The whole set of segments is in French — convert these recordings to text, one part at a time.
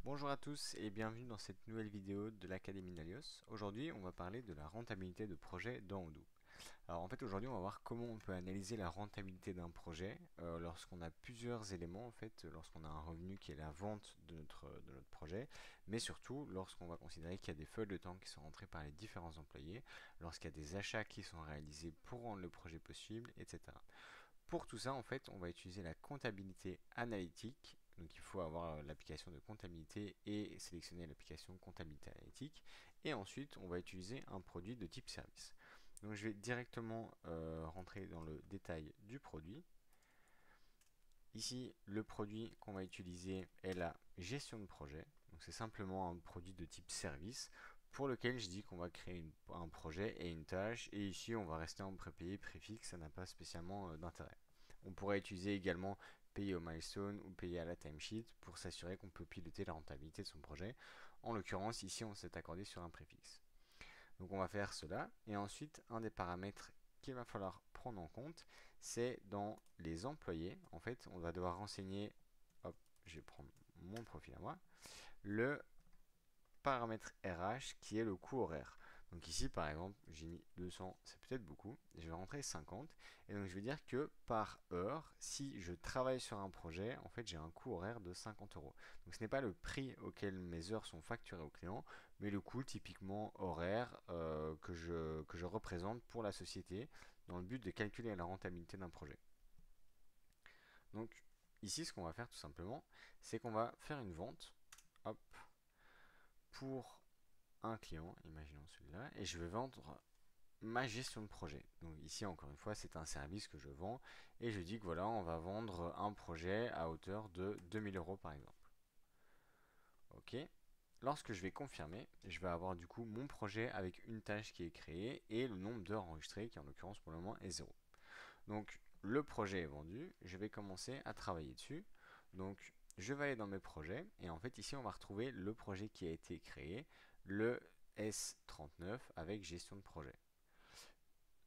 Bonjour à tous et bienvenue dans cette nouvelle vidéo de l'Académie Nalios. Aujourd'hui, on va parler de la rentabilité de projet dans Odoo. Alors en fait, aujourd'hui, on va voir comment on peut analyser la rentabilité d'un projet lorsqu'on a plusieurs éléments, en fait, lorsqu'on a un revenu qui est la vente de notre projet, mais surtout lorsqu'on va considérer qu'il y a des feuilles de temps qui sont rentrées par les différents employés, lorsqu'il y a des achats qui sont réalisés pour rendre le projet possible, etc. Pour tout ça, en fait, on va utiliser la comptabilité analytique. Donc il faut avoir l'application de comptabilité et sélectionner l'application comptabilité analytique. Et ensuite, on va utiliser un produit de type service. Donc je vais directement rentrer dans le détail du produit. Ici, le produit qu'on va utiliser est la gestion de projet. Donc c'est simplement un produit de type service pour lequel je dis qu'on va créer un projet et une tâche. Et ici, on va rester en prépayé, préfixe, ça n'a pas spécialement d'intérêt. On pourrait utiliser également payer au milestone ou payer à la timesheet pour s'assurer qu'on peut piloter la rentabilité de son projet. En l'occurrence, ici, on s'est accordé sur un préfixe. Donc on va faire cela. Et ensuite, un des paramètres qu'il va falloir prendre en compte, c'est dans les employés. En fait, on va devoir renseigner, hop, je vais prendre mon profil à moi, le paramètre RH qui est le coût horaire. Donc ici par exemple j'ai mis 200, c'est peut-être beaucoup, je vais rentrer 50 et donc je vais dire que par heure, si je travaille sur un projet, en fait j'ai un coût horaire de 50 euros. Donc ce n'est pas le prix auquel mes heures sont facturées au client, mais le coût typiquement horaire que je représente pour la société dans le but de calculer la rentabilité d'un projet. Donc ici ce qu'on va faire tout simplement, c'est qu'on va faire une vente, hop, pour un client, imaginons celui-là, et je vais vendre ma gestion de projet. Donc ici, encore une fois, c'est un service que je vends, et je dis que voilà, on va vendre un projet à hauteur de 2000 euros par exemple. Ok. Lorsque je vais confirmer, je vais avoir du coup mon projet avec une tâche qui est créée et le nombre d'heures enregistrées qui en l'occurrence pour le moment est 0. Donc le projet est vendu, je vais commencer à travailler dessus. Donc je vais aller dans mes projets et en fait ici on va retrouver le projet qui a été créé, le S39 avec gestion de projet.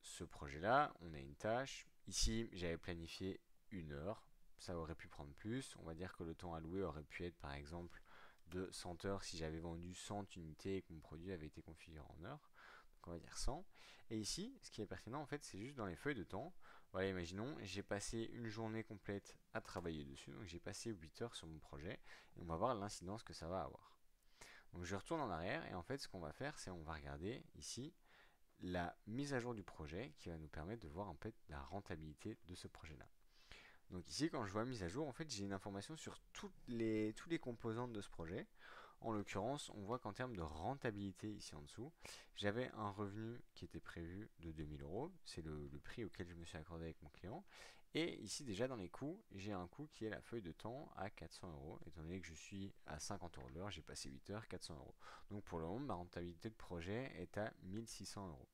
Ce projet-là, on a une tâche. Ici, j'avais planifié 1 heure. Ça aurait pu prendre plus. On va dire que le temps alloué aurait pu être par exemple de 100 heures si j'avais vendu 100 unités et que mon produit avait été configuré en heures. Donc on va dire 100. Et ici, ce qui est pertinent en fait, c'est juste dans les feuilles de temps. Voilà, imaginons, j'ai passé une journée complète à travailler dessus. Donc j'ai passé 8 heures sur mon projet. Et on va voir l'incidence que ça va avoir. Donc je retourne en arrière et en fait ce qu'on va faire c'est on va regarder ici la mise à jour du projet qui va nous permettre de voir en fait la rentabilité de ce projet-là. Donc ici, quand je vois mise à jour, en fait, j'ai une information sur tous les composantes de ce projet. En l'occurrence, on voit qu'en termes de rentabilité ici en dessous, j'avais un revenu qui était prévu de 2000 euros. C'est le prix auquel je me suis accordé avec mon client. Et ici, déjà dans les coûts, j'ai un coût qui est la feuille de temps à 400 euros. Étant donné que je suis à 50 euros l'heure, j'ai passé 8 heures, 400 euros. Donc pour le moment, ma rentabilité de projet est à 1600 euros.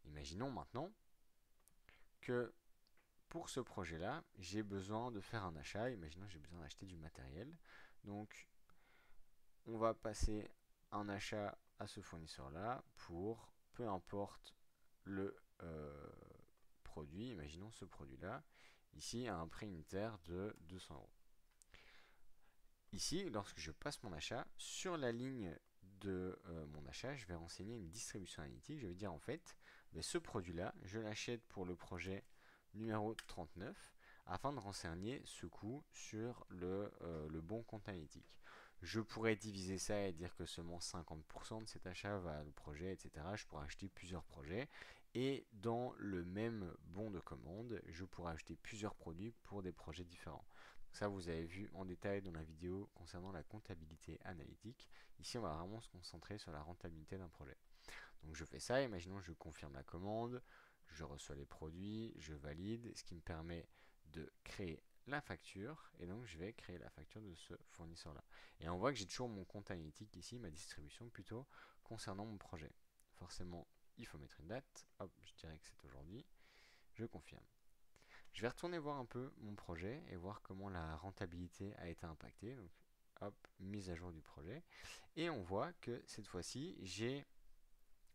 Imaginons maintenant que pour ce projet-là, j'ai besoin de faire un achat. Imaginons que j'ai besoin d'acheter du matériel. Donc, on va passer un achat à ce fournisseur-là pour peu importe le produit. Imaginons ce produit-là. Ici, à un prix unitaire de 200 euros. Ici, lorsque je passe mon achat, sur la ligne de mon achat, je vais renseigner une distribution analytique. Je vais dire en fait, ce produit-là, je l'achète pour le projet numéro 39 afin de renseigner ce coût sur le bon compte analytique. Je pourrais diviser ça et dire que seulement 50% de cet achat va au projet, etc. Je pourrais acheter plusieurs projets et dans le même bon de commande, je pourrais acheter plusieurs produits pour des projets différents. Ça, vous avez vu en détail dans la vidéo concernant la comptabilité analytique. Ici, on va vraiment se concentrer sur la rentabilité d'un projet. Donc, je fais ça. Imaginons, je confirme la commande, je reçois les produits, je valide, ce qui me permet de créer la facture. Et donc, je vais créer la facture de ce fournisseur-là. Et on voit que j'ai toujours mon compte analytique ici, ma distribution plutôt, concernant mon projet. Forcément, il faut mettre une date. Hop, je dirais que c'est aujourd'hui. Je confirme. Je vais retourner voir un peu mon projet et voir comment la rentabilité a été impactée. Donc, hop, mise à jour du projet. Et on voit que cette fois-ci, j'ai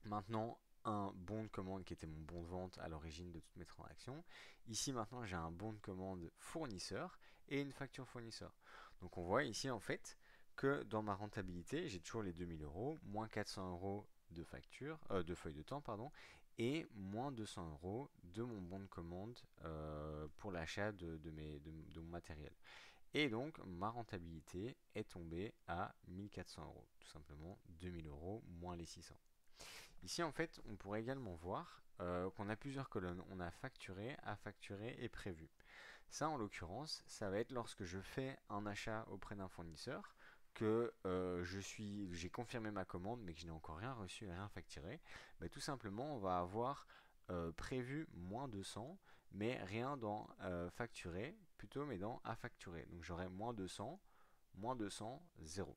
maintenant un bon de commande qui était mon bon de vente à l'origine de toutes mes transactions. Ici maintenant j'ai un bon de commande fournisseur et une facture fournisseur. Donc on voit ici en fait que dans ma rentabilité, j'ai toujours les 2000 euros, moins 400 euros de facture, de feuille de temps, pardon, et moins 200 euros de mon bon de commande pour l'achat de mon matériel. Et donc, ma rentabilité est tombée à 1400 euros. Tout simplement, 2000 euros moins les 600. Ici, en fait, on pourrait également voir qu'on a plusieurs colonnes. On a facturé, à facturer et prévu. Ça, en l'occurrence, ça va être lorsque je fais un achat auprès d'un fournisseur, que j'ai confirmé ma commande, mais que je n'ai encore rien reçu et rien facturé. Bah, tout simplement, on va avoir prévu moins 200, mais rien dans facturer, plutôt, mais dans à facturer. Donc j'aurai moins 200, 0.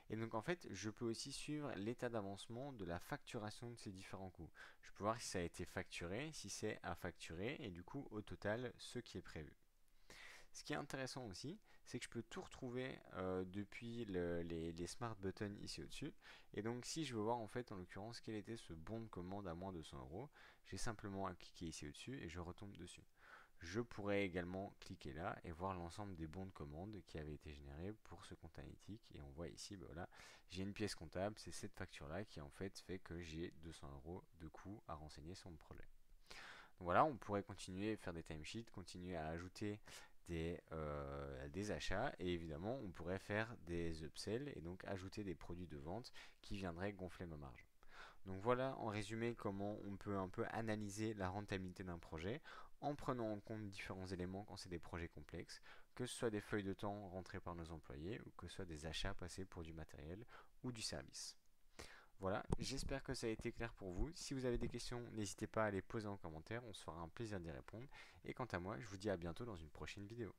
Et donc en fait, je peux aussi suivre l'état d'avancement de la facturation de ces différents coûts. Je peux voir si ça a été facturé, si c'est à facturer, et du coup au total ce qui est prévu. Ce qui est intéressant aussi, c'est que je peux tout retrouver depuis les smart buttons ici au-dessus. Et donc si je veux voir en fait en l'occurrence quel était ce bon de commande à moins 200 euros, j'ai simplement à cliquer ici au-dessus et je retombe dessus. Je pourrais également cliquer là et voir l'ensemble des bons de commande qui avaient été générés pour ce compte analytique. Et on voit ici, ben voilà, j'ai une pièce comptable, c'est cette facture-là qui en fait que j'ai 200 euros de coût à renseigner sur mon projet. Donc voilà, on pourrait continuer à faire des timesheets, continuer à ajouter des achats et évidemment on pourrait faire des upsells et donc ajouter des produits de vente qui viendraient gonfler ma marge. Donc voilà en résumé comment on peut un peu analyser la rentabilité d'un projet en prenant en compte différents éléments quand c'est des projets complexes, que ce soit des feuilles de temps rentrées par nos employés ou que ce soit des achats passés pour du matériel ou du service. Voilà, j'espère que ça a été clair pour vous. Si vous avez des questions, n'hésitez pas à les poser en commentaire, on se fera un plaisir d'y répondre. Et quant à moi, je vous dis à bientôt dans une prochaine vidéo.